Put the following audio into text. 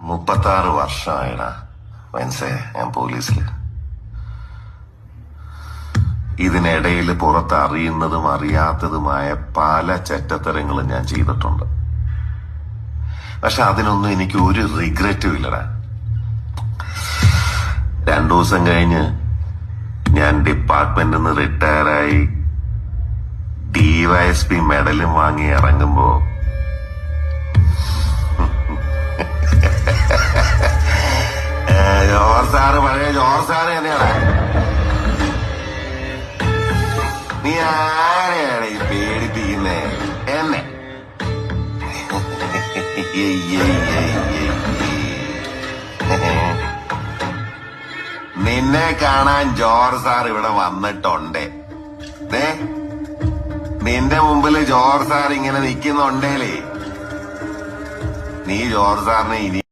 36 വർഷമായിടാ മനസ്സേ ഞാൻ പോലീസില്. ഇതിനിടയിൽ പുറത്ത് അറിയുന്നതും അറിയാത്തതുമായ പല ചെറ്റത്തരങ്ങളും ഞാൻ ചെയ്തിട്ടുണ്ട്. പക്ഷെ അതിനൊന്നും എനിക്ക് ഒരു റിഗ്രറ്റും ഇല്ലടാ. 2 ദിവസം കഴിഞ്ഞ് ഞാൻ ഡിപ്പാർട്ട്മെന്റിൽ നിന്ന് റിട്ടയറായി DYSP മെഡലും വാങ്ങി ഇറങ്ങുമ്പോ പഴയ ജോർജ് സാറ് തന്നെയാണ്. നീ ആരെയാണ് ഈ പേടിപ്പിക്കുന്നേ എന്നെ? നിന്നെ കാണാൻ ജോർജ് സാർ ഇവിടെ വന്നിട്ടുണ്ട്. നിന്റെ മുമ്പില് ജോർജ് സാർ ഇങ്ങനെ നിൽക്കുന്നുണ്ടേലേ നീ ജോർജ് സാറിനെ ഇനി